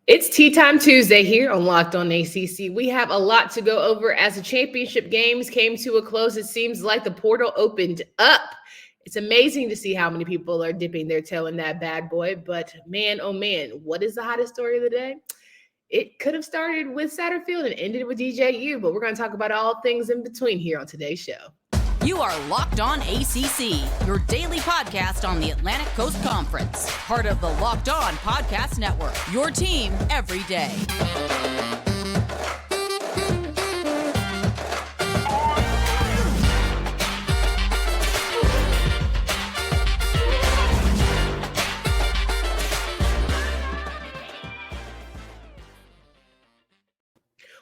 It's Tea Time Tuesday here on Locked On ACC. We have a lot to go over as the championship games came to a close. It seems like the portal opened up. It's amazing to see how many people are dipping their toe in that bad boy. But man, oh man, what is the hottest story of the day? It could have started with Satterfield and ended with DJU, but we're going to talk about all things in between here on today's show. You are Locked On ACC, your daily podcast on the Atlantic Coast Conference. Part of the Locked On Podcast Network, your team every day.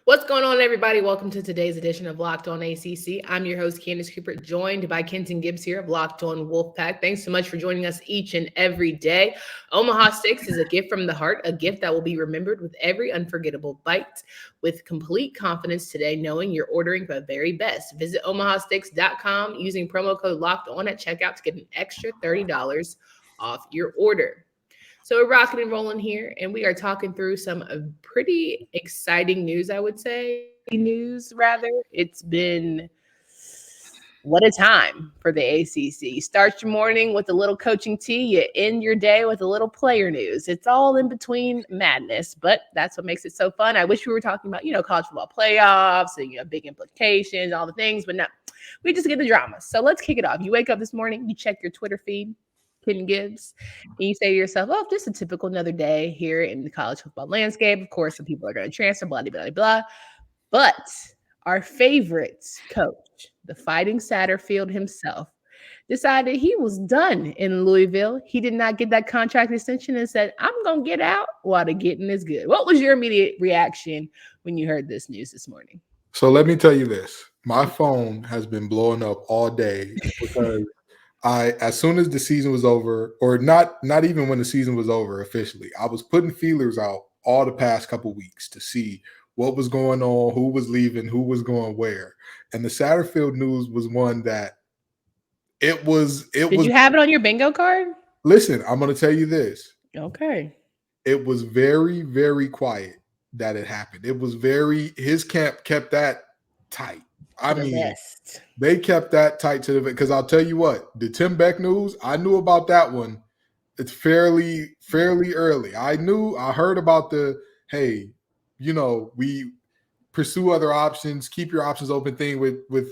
What's going on, everybody? Welcome to today's edition of Locked On ACC. I'm your host, Candace Cooper, joined by Kenton Gibbs here of Locked On Wolfpack. Thanks so much for joining us each and every day. Omaha Steaks is a gift from the heart, a gift that will be remembered with every unforgettable bite. With complete confidence today, knowing you're ordering the very best. Visit omahasteaks.com using promo code Locked On at checkout to get an extra $30 off your order. So we're rocking and rolling here, and we are talking through some pretty exciting news, I would say. It's been what a time for the ACC. Start your morning with a little coaching tea. You end your day with a little player news. It's all in between madness, but that's what makes it so fun. I wish we were talking about, college football playoffs and, big implications, all the things, but no, we just get the drama. So let's kick it off. You wake up this morning, you check your Twitter feed, Kedon Gibbs, and you say to yourself, oh, just a typical another day here in the college football landscape. Of course, some people are going to transfer, blah, blah, blah, blah. But our favorite coach, the Fighting Satterfield himself, decided he was done in Louisville. He did not get that contract extension and said, I'm going to get out while the getting is good. What was your immediate reaction when you heard this news this morning? So let me tell you this. My phone has been blowing up all day because as soon as the season was over, or not even when the season was over officially, I was putting feelers out all the past couple weeks to see what was going on, who was leaving, who was going where. And the Satterfield news was one that Did you have it on your bingo card? Listen, I'm going to tell you this. Okay. It was very, very quiet that it happened. His camp kept that tight. They kept that tight to the, because I'll tell you what, the Tim Beck news, I knew about that one. It's fairly early. I heard about hey, we pursue other options, keep your options open thing with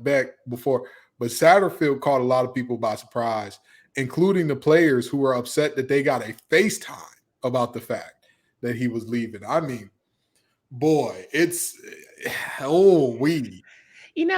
Beck before. But Satterfield caught a lot of people by surprise, including the players who were upset that they got a FaceTime about the fact that he was leaving. I mean, boy, it's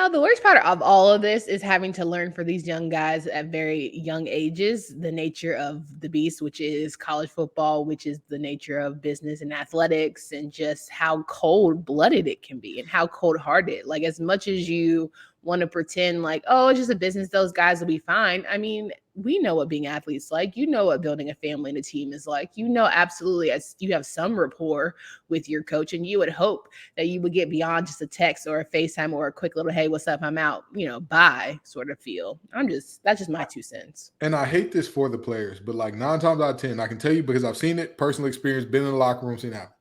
the worst part of all of this is having to learn for these young guys at very young ages the nature of the beast, which is college football, which is the nature of business and athletics, and just how cold-blooded it can be and how cold-hearted. Like, as much as you want to pretend like, oh, it's just a business, those guys will be fine. I mean, we know what being athletes like. You know what building a family and a team is like. Absolutely, as you have some rapport with your coach, and you would hope that you would get beyond just a text or a FaceTime or a quick little, hey, what's up, I'm out, bye sort of feel. That's just my 2 cents. And I hate this for the players, but like 9 times out of 10, I can tell you because I've seen it, personal experience, been in the locker room, seen it happen.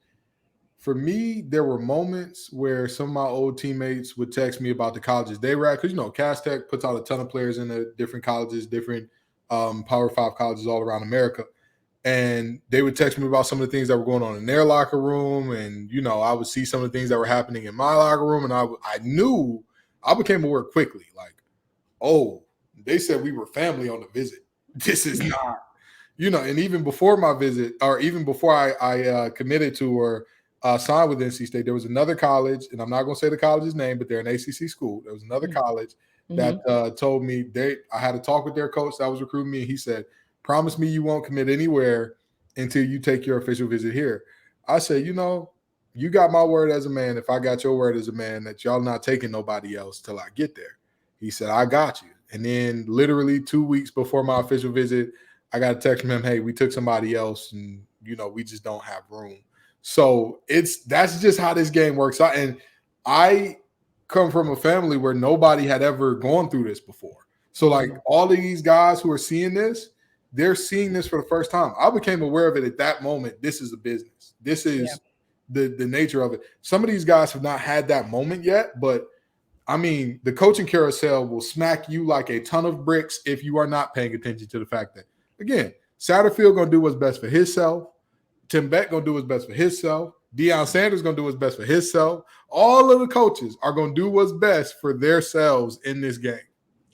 For me, there were moments where some of my old teammates would text me about the colleges they were at, because, Cass Tech puts out a ton of players in the different colleges, different Power 5 colleges all around America. And they would text me about some of the things that were going on in their locker room. And, I would see some of the things that were happening in my locker room. And I knew, I became aware quickly, like, oh, they said we were family on the visit. This is not, and even before my visit, or even before I committed to or signed with NC State, there was another college, and I'm not going to say the college's name, but they're an ACC school. There was another college that told me I had a talk with their coach that was recruiting me, and he said, promise me you won't commit anywhere until you take your official visit here. I said, you got my word as a man, if I got your word as a man, that y'all not taking nobody else till I get there. He said, I got you. And then literally 2 weeks before my official visit, I got a text from him, hey, we took somebody else, and, we just don't have room. So that's just how this game works out. And I come from a family where nobody had ever gone through this before. So like all of these guys who are seeing this, they're seeing this for the first time. I became aware of it at that moment. This is a business. This is the nature of it. Some of these guys have not had that moment yet, but I mean, the coaching carousel will smack you like a ton of bricks if you are not paying attention to the fact that, again, Satterfield going to do what's best for himself. Tim Beck going to do what's best for himself. Deion Sanders going to do what's best for himself. All of the coaches are going to do what's best for themselves in this game.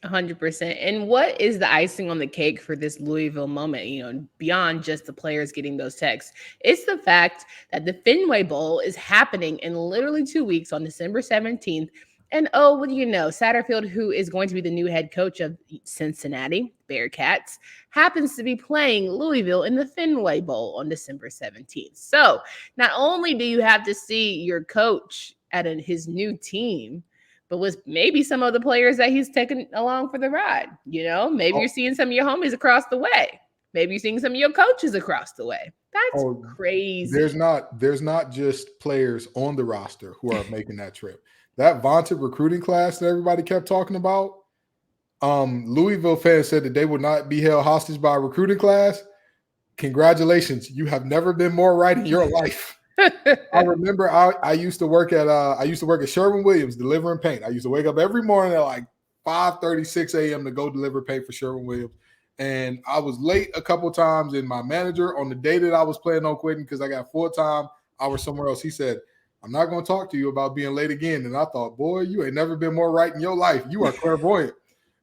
100%. And what is the icing on the cake for this Louisville moment, beyond just the players getting those texts? It's the fact that the Fenway Bowl is happening in literally 2 weeks on December 17th. And what do you know? Satterfield, who is going to be the new head coach of Cincinnati Bearcats, happens to be playing Louisville in the Fenway Bowl on December 17th. So not only do you have to see your coach at his new team, but with maybe some of the players that he's taken along for the ride. Maybe you're seeing some of your homies across the way. Maybe you're seeing some of your coaches across the way. That's crazy. There's not just players on the roster who are making that trip. That vaunted recruiting class that everybody kept talking about, Louisville fans said that they would not be held hostage by a recruiting class. Congratulations. You have never been more right in your life. I remember I used to work at Sherwin-Williams delivering paint. I used to wake up every morning at like 5:36 a.m. to go deliver paint for Sherwin-Williams. And I was late a couple times, and my manager on the day that I was planning on quitting because I got full-time hours somewhere else, he said, I'm not going to talk to you about being late again. And I thought, boy, you ain't never been more right in your life. You are clairvoyant.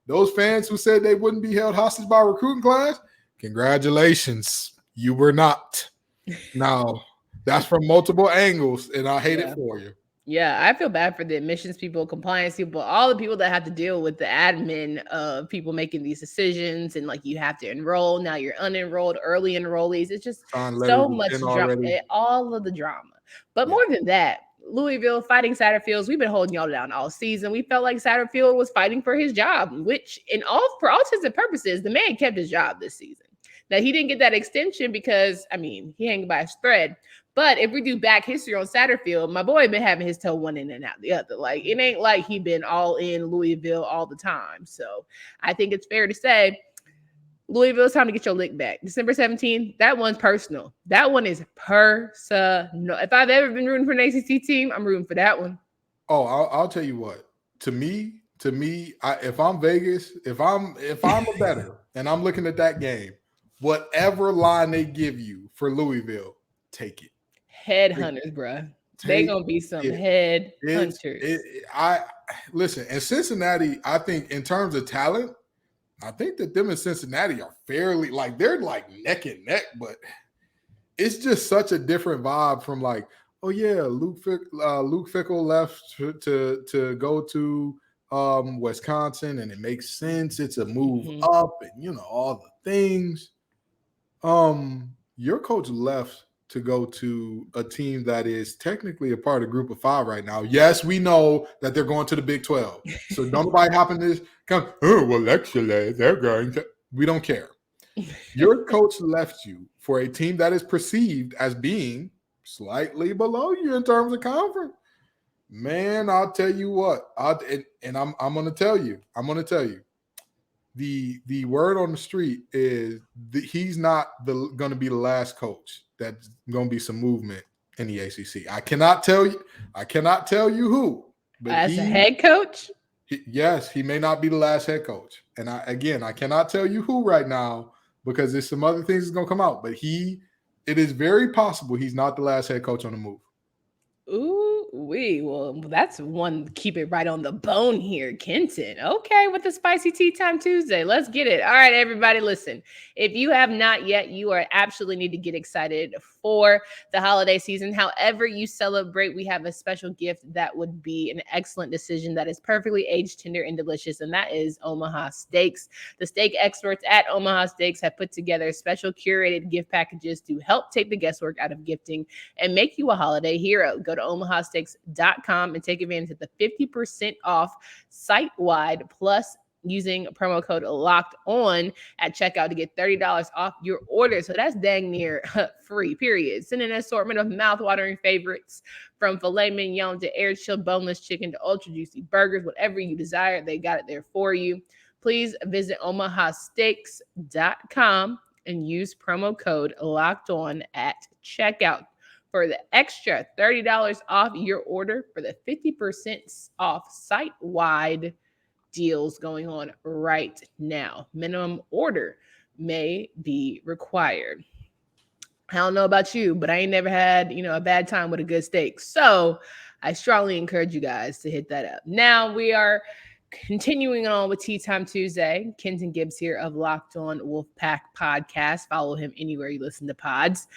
Those fans who said they wouldn't be held hostage by a recruiting class, congratulations. You were not. Now, that's from multiple angles, and I hate it for you. Yeah, I feel bad for the admissions people, compliance people, all the people that have to deal with the admin of people making these decisions, and like you have to enroll. Now you're unenrolled, early enrollees. It's just so much drama, all of the drama. But more than that, Louisville fighting Satterfield. We've been holding y'all down all season. We felt like Satterfield was fighting for his job, which for all intents and purposes, the man kept his job this season. Now, he didn't get that extension because, he hanging by his thread. But if we do back history on Satterfield, my boy been having his toe one in and out the other. Like, it ain't like he been all in Louisville all the time. So I think it's fair to say, Louisville, it's time to get your lick back. December 17th, that one's personal. That one is personal. If I've ever been rooting for an ACC team, I'm rooting for that one. Oh, I'll tell you what. To me, if I'm Vegas, if I'm a bettor and I'm looking at that game, whatever line they give you for Louisville, take it. Headhunters, bro. They gonna be some head hunters. Listen, and Cincinnati, I think in terms of talent, I think that them and Cincinnati are fairly they're like neck and neck, but it's just such a different vibe from like, oh yeah, Luke Fickell left to go to Wisconsin, and it makes sense. It's a move up, and all the things. Your coach left to go to a team that is technically a part of Group of Five right now. Yes, we know that they're going to the Big 12. So nobody hopping this. Actually, they're going to. We don't care. Your coach left you for a team that is perceived as being slightly below you in terms of conference. Man, I'll tell you what. I'm going to tell you. The word on the street is that he's not going to be the last coach that's going to be some movement in the ACC. I cannot tell you who. But as a head coach? Yes, he may not be the last head coach. And I cannot tell you who right now because there's some other things that's going to come out. But it is very possible he's not the last head coach on the move. Well, that's one. Keep it right on the bone here, Kenton. Okay, with the spicy tea time Tuesday, let's get it. All right, everybody, listen. If you have not yet, you are absolutely need to get excited for the holiday season. However you celebrate, we have a special gift that would be an excellent decision that is perfectly aged, tender, and delicious, and that is Omaha Steaks. The steak experts at Omaha Steaks have put together special curated gift packages to help take the guesswork out of gifting and make you a holiday hero. Go to omahasteaks.com and take advantage of the 50% off site-wide plus using promo code locked on at checkout to get $30 off your order. So that's dang near free, period. Send an assortment of mouth-watering favorites from filet mignon to air-chilled boneless chicken to ultra-juicy burgers, whatever you desire, they got it there for you. Please visit omahasteaks.com and use promo code Locked On at checkout for the extra $30 off your order for the 50% off site-wide deals going on right now. Minimum order may be required. I don't know about you, but I ain't never had, a bad time with a good steak. So I strongly encourage you guys to hit that up. Now we are continuing on with Tea Time Tuesday. Kenton Gibbs here of Locked On Wolfpack Podcast. Follow him anywhere you listen to pods.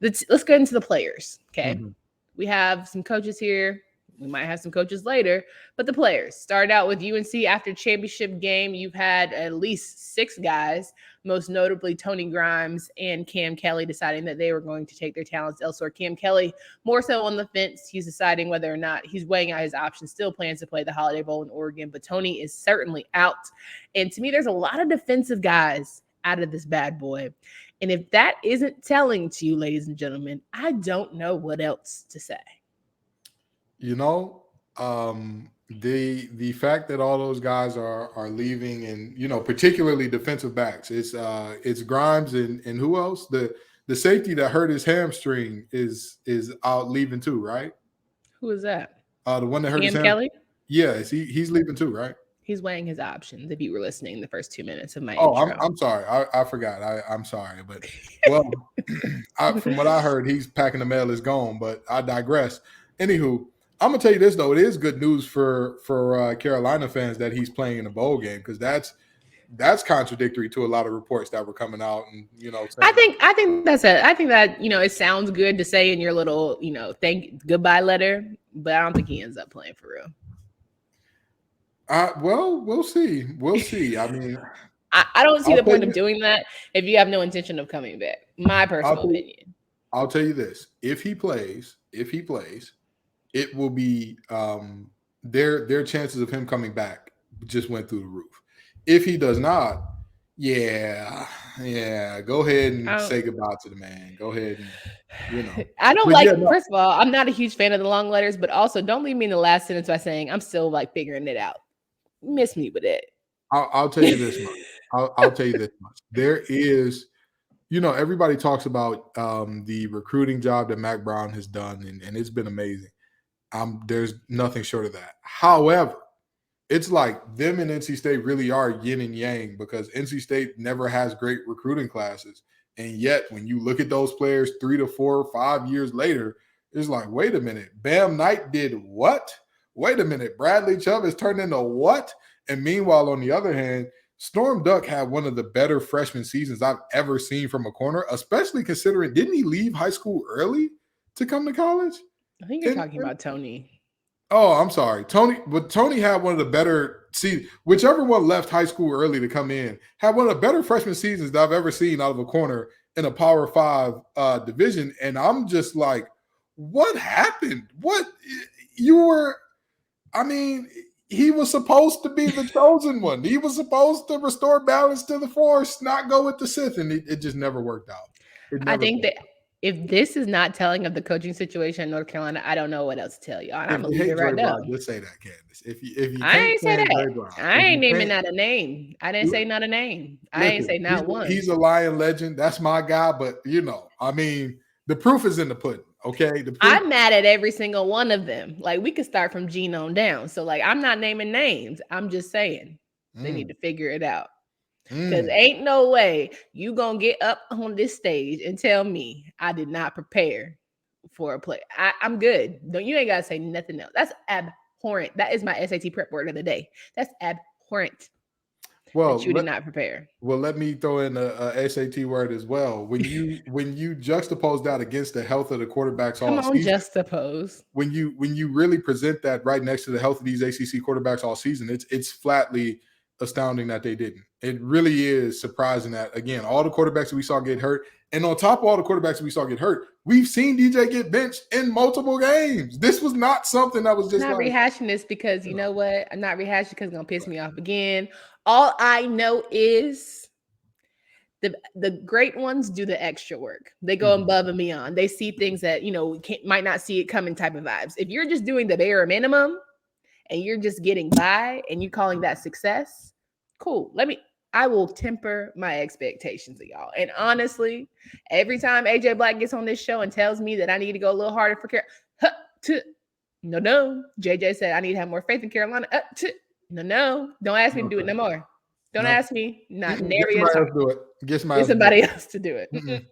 Let's get into the players, okay? Mm-hmm. We have some coaches here. We might have some coaches later, but the players start out with UNC after championship game. You've had at least 6 guys, most notably Tony Grimes and Cam Kelly, deciding that they were going to take their talents elsewhere. Cam Kelly, more so on the fence. He's deciding whether or not he's weighing out his options, still plans to play the Holiday Bowl in Oregon, but Tony is certainly out. And to me, there's a lot of defensive guys out of this bad boy. And if that isn't telling to you, ladies and gentlemen, I don't know what else to say. The fact that all those guys are leaving, and particularly defensive backs, it's Grimes and who else? The safety that hurt his hamstring is out leaving too, right? Who is that? The one that hurt his hamstring. Kelly? Yeah, he's leaving too, right? He's weighing his options. If you were listening the first 2 minutes of my intro. I'm sorry. I forgot. I'm sorry, but from what I heard, he's packing the mail is gone. But I digress. Anywho, I'm gonna tell you this though. It is good news for Carolina fans that he's playing in a bowl game, because that's contradictory to a lot of reports that were coming out. And I think that it sounds good to say in your little goodbye letter, but I don't think he ends up playing for real. Well, we'll see. I mean, I don't see the point of doing that if you have no intention of coming back. My personal opinion. I'll tell you this: if he plays, it will be their chances of him coming back just went through the roof. If he does not, yeah, go ahead and say goodbye to the man. Go ahead and I don't First of all, I'm not a huge fan of the long letters, but also don't leave me in the last sentence by saying I'm still figuring it out. Miss me with it. I'll tell you this much. I'll tell you this much. There is, everybody talks about the recruiting job that Mack Brown has done, and it's been amazing. There's nothing short of that. However, it's like them and NC State really are yin and yang, because NC State never has great recruiting classes. And yet when you look at those players 3 to 4 or 5 years later, it's like, wait a minute, Bam Knight did what? Wait a minute, Bradley Chubb has turned into what? And meanwhile, on the other hand, Storm Duck had one of the better freshman seasons I've ever seen from a corner, especially considering, didn't he leave high school early to come to college? I think you're talking about Tony. Oh, I'm sorry. Tony had one of the better whichever one left high school early to come in, had one of the better freshman seasons that I've ever seen out of a corner in a Power 5 division. And I'm just like, what happened? He was supposed to be the chosen one. He was supposed to restore balance to the Force, not go with the Sith, and it just never worked out. I think that if this is not telling of the coaching situation in North Carolina, I don't know what else to tell you. I'm gonna leave it right now. Just say that, Candace. If you I ain't say that. I ain't naming not a name. I didn't say not a name. I ain't say not one. He's a Lion legend. That's my guy. But the proof is in the pudding. Okay. I'm mad at every single one of them. We could start from Gene on down. So I'm not naming names. I'm just saying they need to figure it out. Because ain't no way you gonna get up on this stage and tell me I did not prepare for a play. I'm good. You ain't gotta say nothing else. That's abhorrent. That is my SAT prep word of the day. That's abhorrent. Well, that you did not prepare. Well, let me throw in a SAT word as well. When you juxtapose that against the health of the quarterbacks all season, juxtapose. When you really present that right next to the health of these ACC quarterbacks all season, it's flatly astounding that they didn't. It really is surprising that, again, all the quarterbacks that we saw get hurt, and on top of all the quarterbacks that we saw get hurt, we've seen DJ get benched in multiple games. This was not something that was just I'm not rehashing this because you know what? I'm not rehashing because it's gonna piss me off again. All I know is the great ones do the extra work. They go above and beyond. They see things that might not see it coming type of vibes. If you're just doing the bare minimum and you're just getting by and you calling that success, cool. I will temper my expectations of y'all. And honestly, every time AJ Black gets on this show and tells me that I need to go a little harder for no. JJ said I need to have more faith in Carolina. No. Don't ask me to do it no more. Don't ask me. Not nary a time. Get somebody else to do it.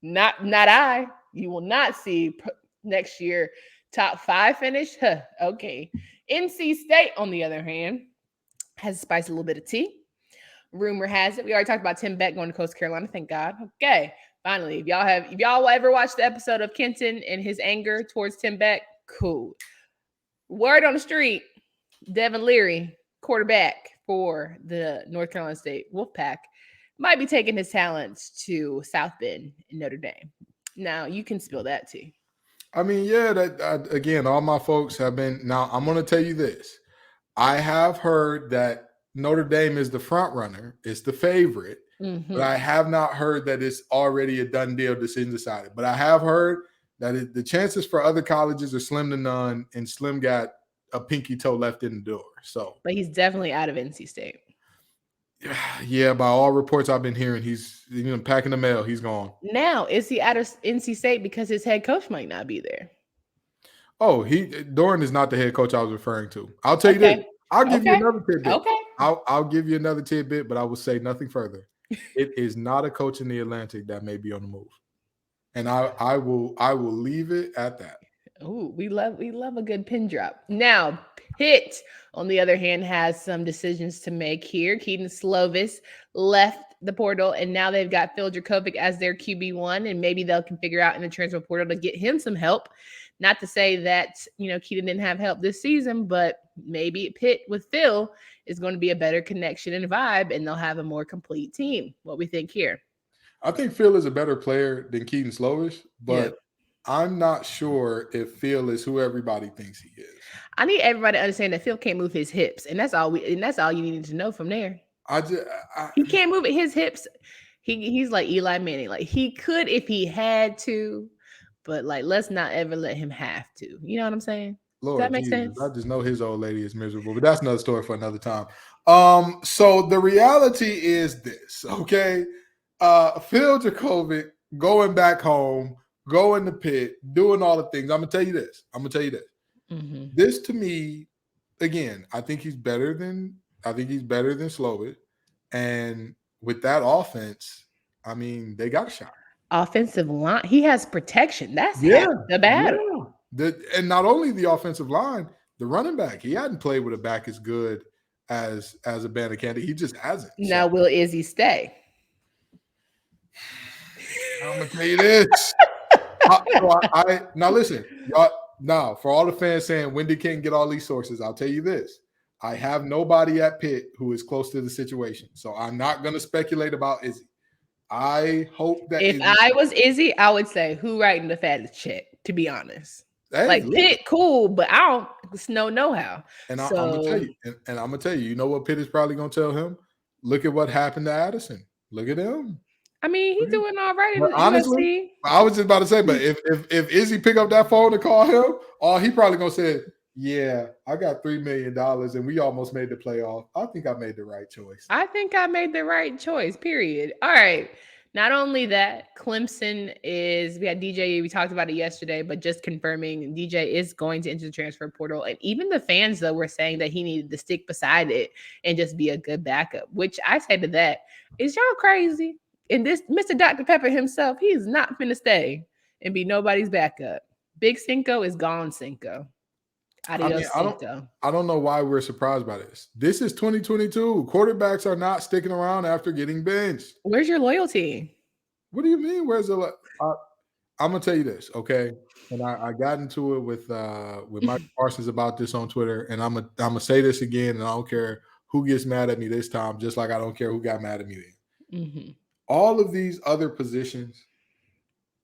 Not I. You will not see next year top 5 finish. Okay. NC State, on the other hand, has spiced a little bit of tea. Rumor has it. We already talked about Tim Beck going to Coastal Carolina. Thank God. Okay. Finally, if y'all will ever watch the episode of Kenton and his anger towards Tim Beck, cool. Word on the street, Devin Leary, quarterback for the North Carolina State Wolfpack, might be taking his talents to South Bend in Notre Dame. Now, you can spill that tea. I mean, yeah, again, all my folks have been. Now, I'm going to tell you this. I have heard that Notre Dame is the front runner. It's the favorite. Mm-hmm. But I have not heard that it's already a done deal, decision decided. But I have heard that the chances for other colleges are slim to none, and Slim got a pinky toe left in the door. So, but he's definitely out of NC State. Yeah, by all reports I've been hearing, he's packing the mail. He's gone. Now, is he out of NC State because his head coach might not be there? Oh, Doran is not the head coach I was referring to. I'll tell you this. I'll give you another tidbit. Okay. I'll give you another tidbit, but I will say nothing further. It is not a coach in the Atlantic that may be on the move, and I will leave it at that. Oh, we love a good pin drop. Now, Pitt, on the other hand, has some decisions to make here. Kedon Slovis left the portal, and now they've got Phil Jurkovec as their QB1, and maybe they'll can figure out in the transfer portal to get him some help. Not to say that, Kedon didn't have help this season, but maybe Pitt with Phil is going to be a better connection and vibe, and they'll have a more complete team. What we think here? I think Phil is a better player than Kedon Slovis, but I'm not sure if Phil is who everybody thinks he is. I need everybody to understand that Phil can't move his hips, and that's all you needed to know from there. He can't move his hips. He's like Eli Manning. Like, he could if he had to, but let's not ever let him have to. You know what I'm saying? Lord, does that make sense? I just know his old lady is miserable, but that's another story for another time. So the reality is this, okay? Phil Jurkovec going back home, going to Pitt, doing all the things. I'm gonna tell you this. Mm-hmm. This, to me, again, I think he's better than Slovis, and with that offense, I mean, they got a shot. Offensive line, he has protection. That's half the battle. Yeah. And not only the offensive line, the running back. He hadn't played with a back as good as a Bandicoot. He just hasn't. Now, will Izzy stay? I'm gonna tell you this. Now listen, y'all, for all the fans saying Wendy can't get all these sources, I'll tell you this. I have nobody at Pitt who is close to the situation, so I'm not going to speculate about Izzy. I hope that if I was Izzy, I would say who writing the fattest check. To be honest, Pitt, cool, but I don't know how. And I'm gonna tell you, and I'm gonna tell you, you know what Pitt is probably gonna tell him? Look at what happened to Addison. Look at him. I mean, he's doing all right in honestly, I was just about to say, but if Izzy pick up that phone to call him, he probably gonna say, yeah, I got $3 million and we almost made the playoff. I think I made the right choice. I think I made the right choice, period. All right. Not only that, Clemson we had DJ, we talked about it yesterday, but just confirming DJ is going to enter the transfer portal. And even the fans, though, were saying that he needed to stick beside it and just be a good backup, which I say to that, is y'all crazy? And this Mr. Dr. Pepper himself, he is not finna stay and be nobody's backup. Big Cinco is gone, Cinco. Adios, Cinco. I don't know why we're surprised by this. This is 2022. Quarterbacks are not sticking around after getting benched. Where's your loyalty? What do you mean? Where's the? I'm gonna tell you this, okay? And I got into it with Mike Parsons about this on Twitter, and I'm gonna say this again, and I don't care who gets mad at me this time, just like I don't care who got mad at me then. Mm-hmm. All of these other positions,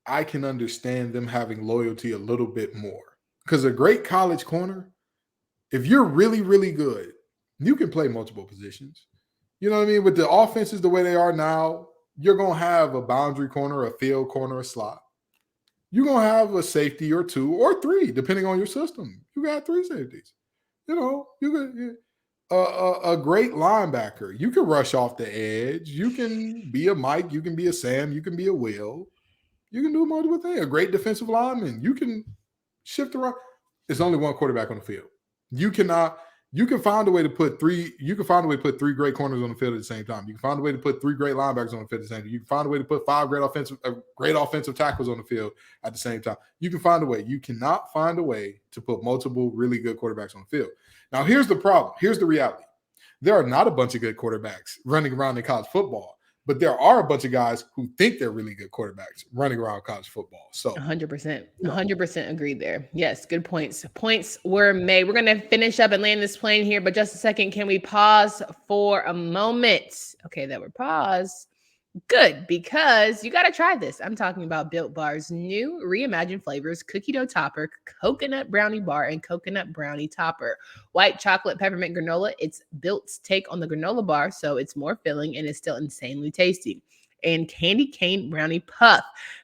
I can understand them having loyalty a little bit more. Because a great college corner, if you're really, really good, you can play multiple positions. You know what I mean? With the offenses the way they are now, you're going to have a boundary corner, a field corner, a slot. You're going to have a safety or 2 or 3, depending on your system. You got 3 safeties. a great linebacker. You can rush off the edge. You can be a Mike. You can be a Sam. You can be a Will. You can do multiple things. A great defensive lineman. You can shift around. There's only one quarterback on the field. You cannot. You can find a way to put three. You can find a way to put three great corners on the field at the same time. You can find a way to put three great linebackers on the field at the same time. You can find a way to put five great offensive tackles on the field at the same time. You can find a way. You cannot find a way to put multiple really good quarterbacks on the field. Now, here's the problem. Here's the reality. There are not a bunch of good quarterbacks running around in college football, but there are a bunch of guys who think they're really good quarterbacks running around college football. So 100%, 100% agreed there. Yes, good points. Points were made. We're going to finish up and land this plane here, but just a second. Can we pause for a moment? Okay, that we're paused. Good, because you got to try this. I'm talking about Built Bar's new reimagined flavors, cookie dough topper, coconut brownie bar, and coconut brownie topper. White chocolate peppermint granola. It's Built's take on the granola bar, so it's more filling and it's still insanely tasty. And candy cane brownie puff.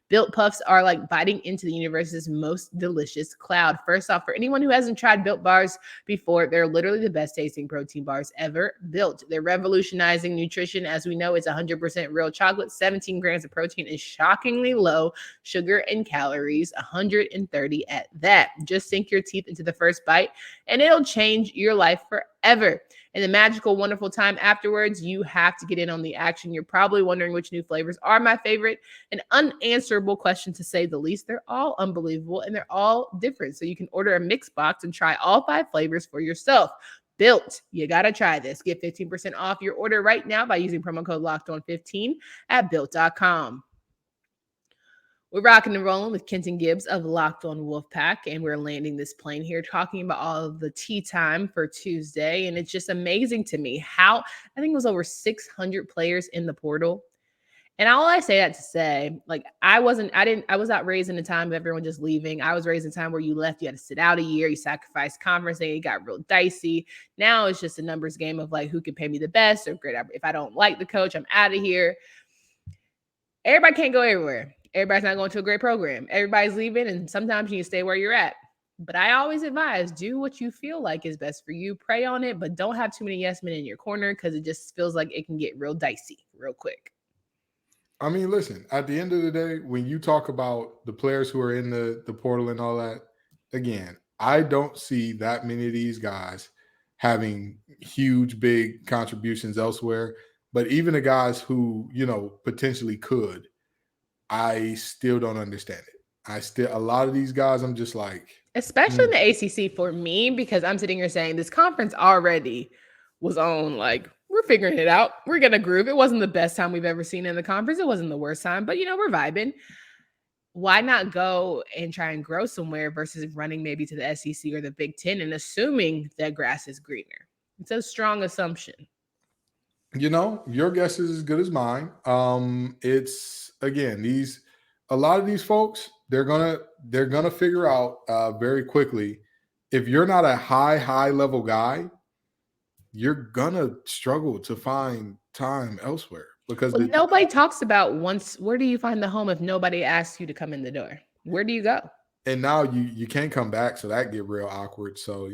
Built Puffs are like biting into the universe's most delicious cloud. First off, for anyone who hasn't tried Built Bars before, they're literally the best tasting protein bars ever built. They're revolutionizing nutrition. As we know, it's 100% real chocolate, 17 grams of protein, and shockingly low sugar and calories, 130 at that. Just sink your teeth into the first bite, and it'll change your life forever. And the magical, wonderful time afterwards, you have to get in on the action. You're probably wondering which new flavors are my favorite. An unanswerable question, to say the least. They're all unbelievable, and they're all different. So you can order a mix box and try all 5 flavors for yourself. Built, you got to try this. Get 15% off your order right now by using promo code LOCKEDON15 at Built.com. We're rocking and rolling with Kenton Gibbs of Locked On Wolfpack, and we're landing this plane here talking about all of the tea time for Tuesday. And it's just amazing to me how, I think it was over 600 players in the portal. And all I say that to say, like, I was not raised in a time of everyone just leaving. I was raised in a time where you left, you had to sit out a year, you sacrificed conference, and it got real dicey. Now it's just a numbers game of like, who can pay me the best, or great, if I don't like the coach, I'm out of here. Everybody can't go everywhere. Everybody's not going to a great program. Everybody's leaving, and sometimes you need to stay where you're at. But I always advise, do what you feel like is best for you. Pray on it, but don't have too many yes men in your corner, because it just feels like it can get real dicey real quick. I mean, listen, at the end of the day, when you talk about the players who are in the portal and all that, again, I don't see that many of these guys having huge, big contributions elsewhere. But even the guys who, potentially could, I still don't understand it. A lot of these guys, I'm just like. Especially in the ACC for me, because I'm sitting here saying this conference already was on, like, we're figuring it out. We're going to groove. It wasn't the best time we've ever seen in the conference. It wasn't the worst time, but, we're vibing. Why not go and try and grow somewhere versus running maybe to the SEC or the Big Ten and assuming that grass is greener? It's a strong assumption. Your guess is as good as mine. It's, again, a lot of these folks, they're gonna figure out very quickly, if you're not a high level guy, you're gonna struggle to find time elsewhere, because nobody talks about where do you find the home if nobody asks you to come in the door? Where do you go? And now you can't come back, so that get real awkward. So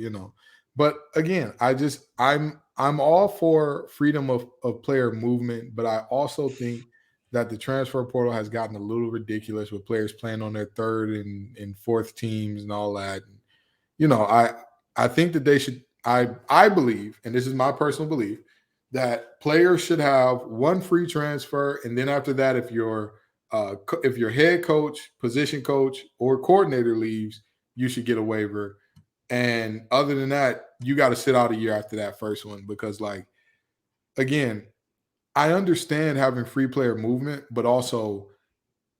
but again, I'm all for freedom of player movement, but I also think that the transfer portal has gotten a little ridiculous with players playing on their third and fourth teams and all that. I think that they should. I believe, and this is my personal belief, that players should have one free transfer, and then after that, if your head coach, position coach, or coordinator leaves, you should get a waiver. And other than that, you got to sit out a year after that first one, because, like, again, I understand having free player movement, but also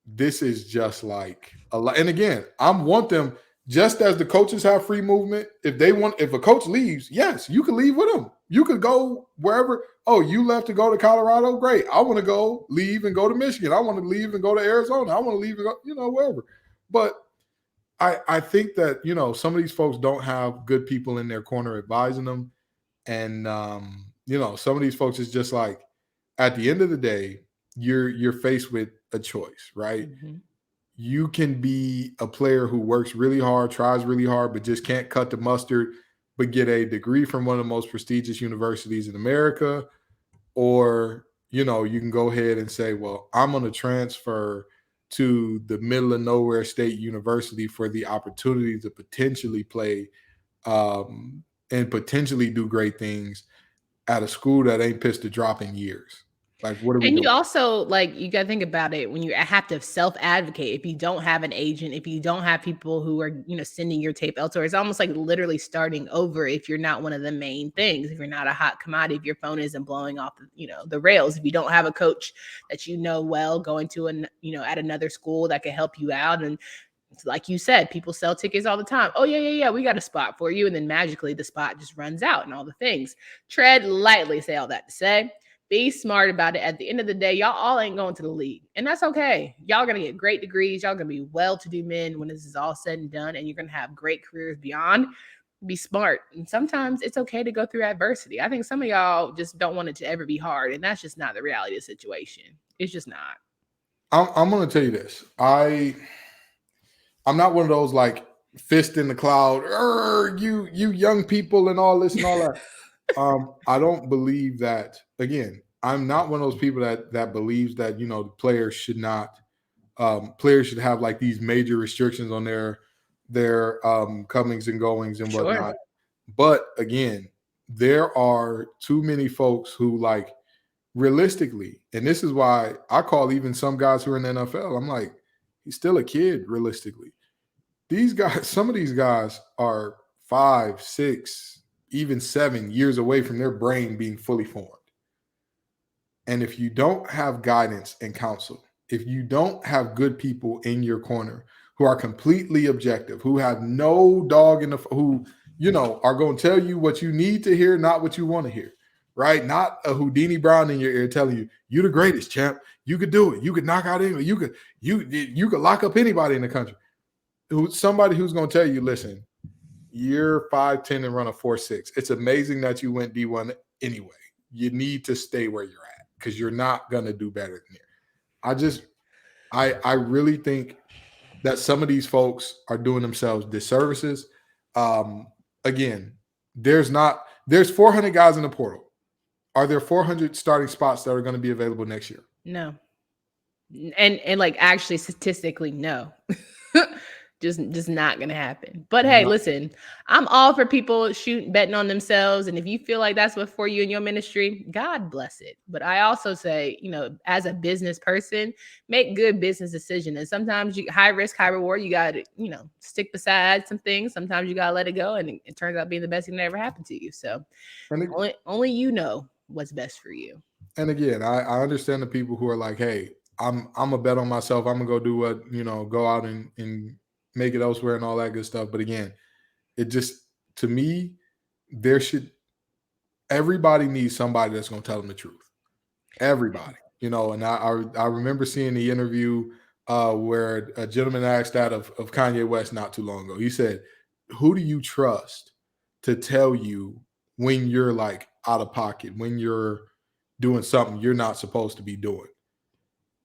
this is just like a lot. And again, I want them, just as the coaches have free movement. If a coach leaves, yes, you can leave with them. You could go wherever. Oh, you left to go to Colorado? Great. I want to leave and go to Michigan. I want to leave and go to Arizona. I want to leave and go, wherever. But I think that, some of these folks don't have good people in their corner advising them. And, some of these folks is just like, at the end of the day, you're faced with a choice, right? Mm-hmm. You can be a player who works really hard, tries really hard, but just can't cut the mustard, but get a degree from one of the most prestigious universities in America, or, you know, you can go ahead and say, well, I'm going to transfer to the middle of nowhere state university for the opportunity to potentially play and potentially do great things at a school that ain't pissed a drop in years. Like, what are we And doing? you also, like, you got to think about it when you have to self-advocate. If you don't have an agent, if you don't have people who are, you know, sending your tape elsewhere, it's almost like literally starting over if you're not one of the main things, if you're not a hot commodity, if your phone isn't blowing off, you know, the rails, if you don't have a coach that you know well going to, you know, at another school that can help you out. And like you said, people sell tickets all the time. Oh, yeah, we got a spot for you. And then magically the spot just runs out and all the things. Tread lightly, say all that to say. Be smart about it. At the end of the day, y'all all ain't going to the league. And that's okay. Y'all going to get great degrees. Y'all going to be well-to-do men when this is all said and done. And you're going to have great careers beyond. Be smart. And sometimes it's okay to go through adversity. I think some of y'all just don't want it to ever be hard. And that's just not the reality of the situation. It's just not. I'm going to tell you this. I'm not one of those like fist in the cloud, you young people and all this and all that. I don't believe that. Again, I'm not one of those people that believes that, you know, the players should not players should have like these major restrictions on their comings and goings and whatnot. Sure. But again, there are too many folks who, like, realistically, and this is why I call even some guys who are in the NFL, I'm like, he's still a kid realistically. These guys, some of these guys are 5, 6, even 7 years away from their brain being fully formed. And if you don't have guidance and counsel, if you don't have good people in your corner who are completely objective, who have no dog in the, who, you know, are going to tell you what you need to hear, not what you want to hear, right? Not a Houdini Brown in your ear telling you, you the greatest, champ. You could do it. You could knock out anyone. You could lock up anybody in the country. Somebody who's going to tell you, listen, you're 5'10" and run a 4.6. It's amazing that you went D1 anyway. You need to stay where you're at because you're not going to do better than here. I really think that some of these folks are doing themselves disservices. Again, there's 400 guys in the portal. Are there 400 starting spots that are going to be available next year? No. And like actually statistically, no. Just not gonna happen. But hey, listen, I'm all for people betting on themselves. And if you feel like that's what for you in your ministry, God bless it. But I also say, you know, as a business person, make good business decisions. And sometimes you high risk, high reward. You got to, you know, stick beside some things. Sometimes you gotta let it go, and it turns out being the best thing that ever happened to you. So only you know what's best for you. And again, I understand the people who are like, hey, I'm a bet on myself. I'm gonna go do what, you know, go out and make it elsewhere and all that good stuff. But again, it just, to me, everybody needs somebody that's going to tell them the truth. Everybody, you know. And I remember seeing the interview where a gentleman asked that of Kanye West not too long ago. He said, who do you trust to tell you when you're like out of pocket, when you're doing something you're not supposed to be doing?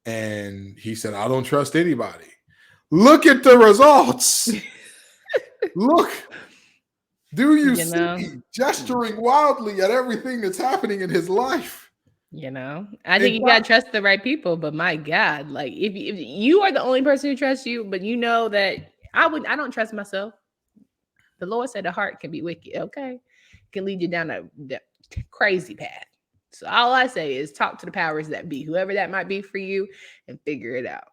And he said, I don't trust anybody. Look at the results. Look. Do you see gesturing wildly at everything that's happening in his life? You know, I think you got to trust the right people, but my God, like if you are the only person who trusts you, but you know that I don't trust myself. The Lord said the heart can be wicked. Okay. It can lead you down a crazy path. So all I say is talk to the powers that be, whoever that might be for you, and figure it out.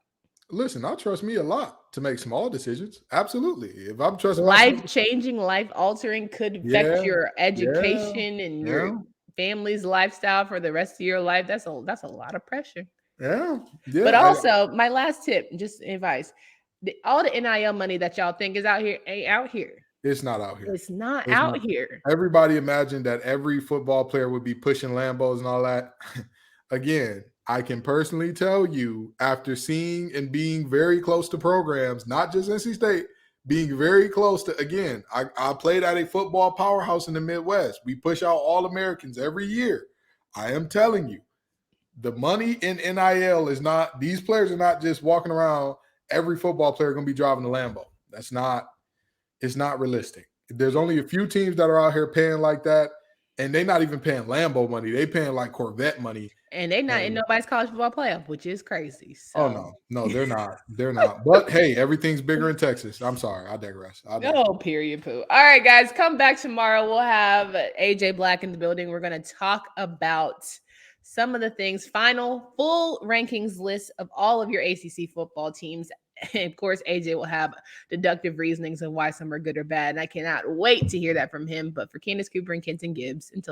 Listen, I trust me a lot to make small decisions. Absolutely. If I'm trusting life-changing, life-altering, could affect your education and your family's lifestyle for the rest of your life. That's a lot of pressure. Yeah. But also, my last tip, just advice: all the NIL money that y'all think is out here ain't out here. It's not out here. It's not out here. Everybody imagined that every football player would be pushing Lambos and all that. Again, I can personally tell you, after seeing and being very close to programs, not just NC State, being very close to, again, I played at a football powerhouse in the Midwest. We push out All-Americans every year. I am telling you, the money in NIL is not, these players are not just walking around, every football player going to be driving a Lambo. It's not realistic. There's only a few teams that are out here paying like that, and they're not even paying Lambo money. They paying like Corvette money. And they're not in nobody's college football playoff, which is crazy. So. Oh, no, they're not. They're not. But, hey, everything's bigger in Texas. I'm sorry. I digress. Oh, period, poo. All right, guys, come back tomorrow. We'll have AJ Black in the building. We're going to talk about some of the things, full rankings list of all of your ACC football teams. And of course, AJ will have deductive reasonings on why some are good or bad. And I cannot wait to hear that from him. But for Candace Cooper and Kenton Gibbs, until